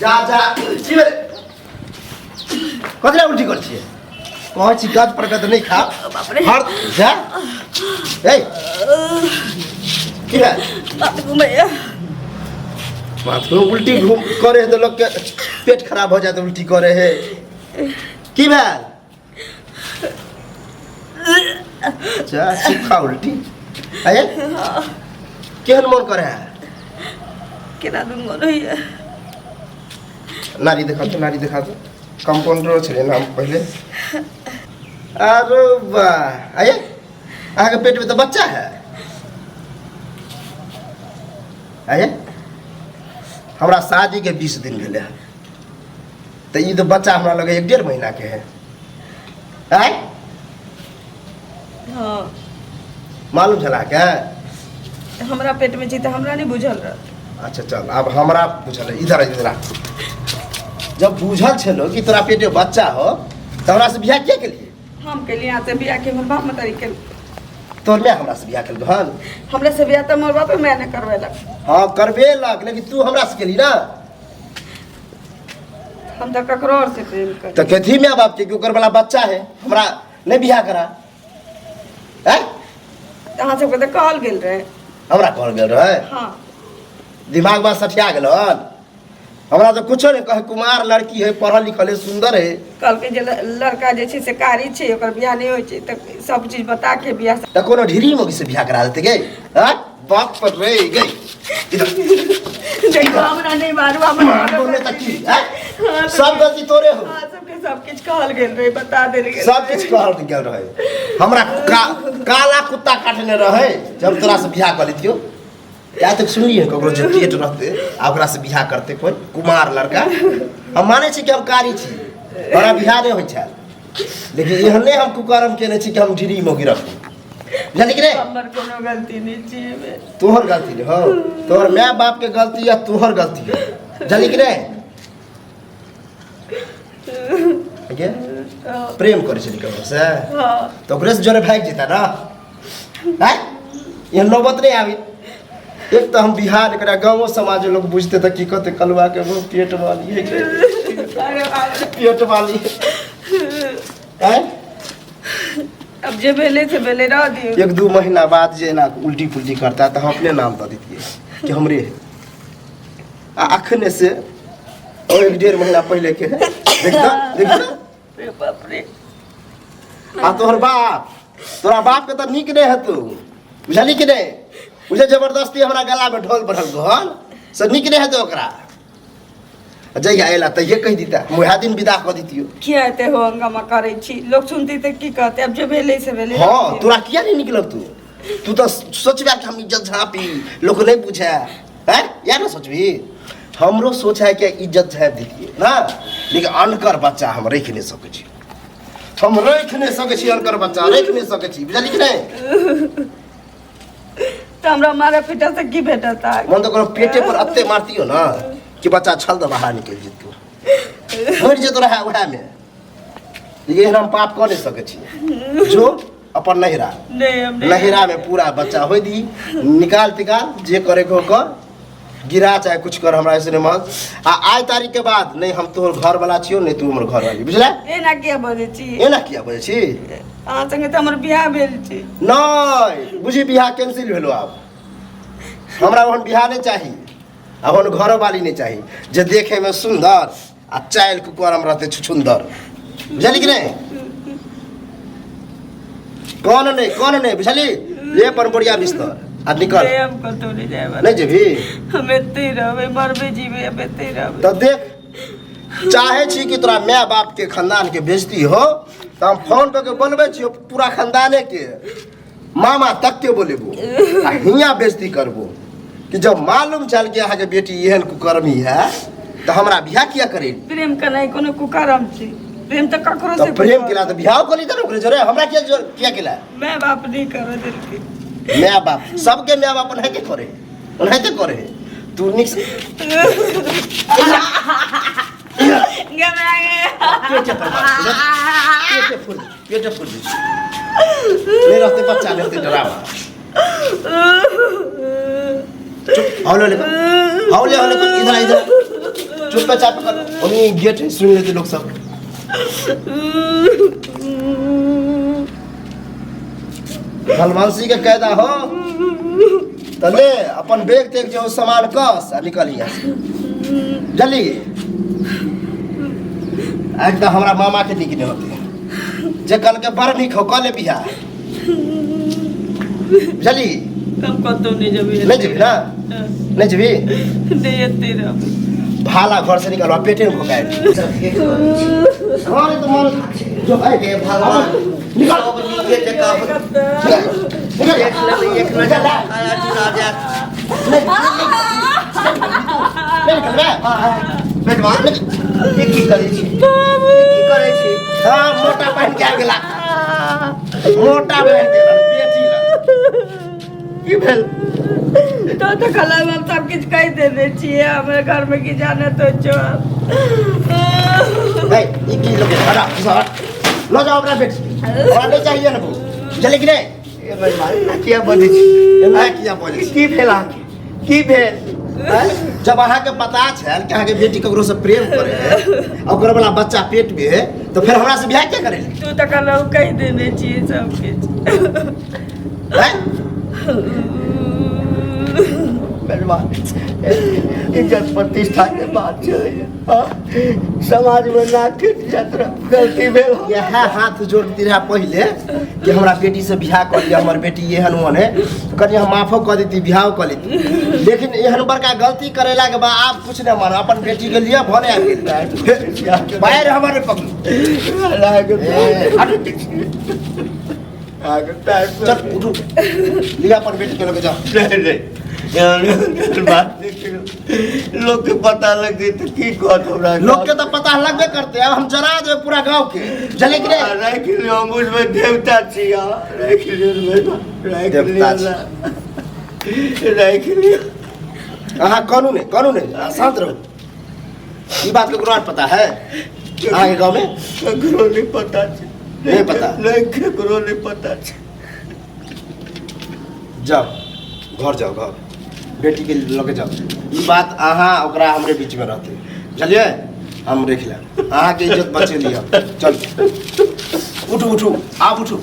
जा जा की बे कतला उल्टी करछी कौन सी गद प्रगत नहीं खा बाप रे हर जा ए की है घुमैया बाथरूम उल्टी घूम करे है तो लोग के पेट खराब हो जाता उल्टी करे है की भेल अच्छा सीखा उल्टी आये केहन मन करे है केना दुन मन होइया नारी देखा तो कंपाउंडर छले नाम पहले अरे वाह आये आगे पेट में तो बच्चा है आये हमरा शादी के 20 दिन भेले है तो ये तो बच्चा हमरा लगे 1.5 महीना के है आय हां मालूम चला क्या हमरा पेट में छी त हमरा नहीं बुझल रह अच्छा चल अब हमरा बुझल है इधर इधर जब बुझल छलो कि तोरा पेट में बच्चा हो तो हमरा से बियाह के लिए हम के लिए आते बियाह के हमर बाप मतारी के तोर में हमरा से बियाह कर गहन हमरा से बियाह त मोर बाप मैंने करवेलक हां करवेलक लेकिन तू हमरा से केली ना हम त ककरो और से प्रेम कर तो कथी में बाप के ओकर वाला बच्चा है हमरा नहीं बियाह करा हैं अहाँ सबके त कहल गेल रहे हमरा कहल गेल रहे हां दिमाग में सठिया गेल हमरा तो कुछो नहीं कहे कुमार लड़की है पढ़ल लिखल है सुंदर है कल के जे लड़का जे छै से कारी छै ओकर बियाह नहीं होय छै त सब चीज बता के बियाह त कोनो ढीरी मोगी से बियाह करा देते गई हां बाप पर रे गई इधर देखो हमरा नहीं मारवा बोले त की हैं सब गलती तोरे हो हां सबके सब कुछ कहल गेल रहे बता देल गेल सब कुछ कहल गेल रहे हमरा काला कुत्ता काटने रहे जब तोरा से बियाह कर लितियो या तक सुनिए ककरो जे पेट रहते आ ओकरा से बियाह करते कोई कुमार लड़का हम माने छी कि हम कारी छी हमरा बियाह नहीं होय छै लेकिन एहने हम कुकर्म केने छी कि हम ढीरी मोगी रखू जानी कि नहीं हमर कोनो गलती नहीं छी तोहर गलती नहीं हो तोहर माय बाप के गलती या तोहर गलती है जानी कि नहीं के प्रेम करे छली ककरो से हां तो ओकरे से जोरे भाग जेता ना हैं ये नौबत नहीं आवी एक तो हम बिहार एकरा गांव समाज लोग बुझते त की कहते कलवा के वो पेट वाली है पेट वाली है अब जे बेले से बेले रह दियो 1-2 महीना बाद जे ना उल्टी पुल्टी करता तो हम अपने नाम दे देतिए कि हमरे अखने से और 1.5 महीना पहले के है देख रे बाप रे आ तोहर बाप तोरा बाप के तो निक नहीं है तू बुझली कि नहीं मुझे जबरदस्ती हमरा गला में ढोल बढ़ल गहन से निक नहीं है तो ओकरा जइया एला त ये कह दीता मुहा दिन विदा कर दीतियो किया ते हो हंगामा करे छी लोग सुनती त की कहते अब जे बेले से बेले हां तोरा किया नहीं निकलब तू तो सोचबा कि हम इज्जत झापी लोग नहीं पूछे हैं या ना सोचबी हमरो सोच है कि इज्जत झाप दीतिए ना लेकिन अनकर बच्चा हम रख नहीं सकै छी हम रख नहीं सकै छी अनकर बच्चा रख नहीं सकै छी बुझली कि नहीं तो हमरा मारे पिटा से की भेटता मन तो कोनो पेटे पर अत्ते मारतियो ना कि बच्चा छल द बाहर निकल जेतो मर जे तोरा है वहा में ये हम पाप कर नहीं सकै छी जो अपन नहिरा नहीं हम नहिरा में पूरा बच्चा होई दी निकाल जे करे को कर गिरा चाहे कुछ कर हमरा ऐसे मत आज तारीख के बाद नहीं हम तोहर घर वाला छियो नहीं तू हमर घर वाली बुझला एना किया बजे छी एना किया बजे छी अहाँ संगे त हमर बियाह भेल छी नहीं बुझी बियाह कैंसिल भेलो आब हमरा ओहन बियाह नहीं चाहिए अपन घर वाली नहीं चाहिए जे देखे में सुंदर आ चाइल कुकरम रहते छुछुंदर बुझली कि नहीं कौन नहीं बुझली ये पर बढ़िया बिस्तर आ निकल हम कतो नहीं जाए नहीं जेबी हम एते रहबे मरबे जीवे अब एते रहबे तो देख चाहे छी कि तोरा माय बाप के खानदान के बेइज्जती हो तो हम फोन करके बोलबे छी पूरा खानदाने के मामा तक के बोलेबो आ हिया बेइज्जती करबो कि जब मालूम चल गया है कि बेटी एहन कुकर्मी है तो हमरा बियाह किया करे प्रेम का नहीं कोनो कुकरम छी प्रेम तो ककरो तो से प्रेम केला तो बियाह करी त ओकरे जरे हमरा किया केला मैं बाप नहीं कर दिल के माय बाप सबके माय बाप नहीं के करे उन्हें करे तू निक पेटे फूल नहीं रहते बच्चा नहीं रहते डरावा चुप हौले इधर चुपचाप कर उन्हीं गेट सुन लेते लोग सब हनुमानसी के कैदा हो तले अपन बैग तेग जो सामान कस आ निकल यहाँ से जल्दी आज तो हमारा मामा के निकले होते जे कल के बड़ निक हो कल बिहा जल्दी हम कतो नहीं जबी नहीं जबी ना नहीं जबी नहीं एते रह भाला घर से निकलवा पेटे में भोकाए घर तो मार जो है के भाला निकल ये जगह निकल एक नजर आया चुरा जा नहीं निकल बे बेटवा ये की करे छी हां मोटा पहन के आ गेला मोटा पहन के बेटी ला की भेल तो खला हम सब कुछ कह देने चाहिए हमारे घर में की जाना तो जो ए ये की लोगे हटा सर लो जाओ अपना बेटी और नहीं चाहिए ना वो चले कि नहीं ए भाई मारी किया बोली मैं किया बोली की भेला की भेल जब अहाँ के पता छल कि अहाँ के बेटी ककरो से प्रेम करे है ओकर वाला बच्चा पेट में है तो फिर हमरा से बियाह क्या करे तू तो खला कह देने चाहिए सब कुछ हैं मेहरबान इज्जत प्रतिष्ठा के बात है समाज में नाट्य यात्रा गलती भेल यह हाथ जोड़ती रहा पहले कि हमरा बेटी से बियाह कर लिया हमर बेटी ये हनुमान है कनी हम माफो कर देती बियाह कर लेती लेकिन एहन बड़का गलती करेला के बाद आप कुछ नहीं मानो अपन बेटी के लिए भने आ गेल बाहर हमारे पकड़ चल उठो लिया अपन बेटी के लोग जाओ लोग के पता लग गई तो की कहत हमरा लोग के तो पता लगबे करते अब हम जरा देवे पूरा गांव के जले कि नहीं राख लियो अंगूर में देवता छिया राख लियो देवता राख लियो हाँ कानून है शांत रहो ये बात को और पता है आगे गांव में ककरो नहीं पता छै नहीं पता नहीं ककरो नहीं पता छै जाओ घर जाओ घर बेटी के लेके जाओ ये बात अहाँ ओकरा हमरे बीच में रहते चलिए हम देख ले अहाँ के इज्जत बचे लिया चल उठू उठू आप उठू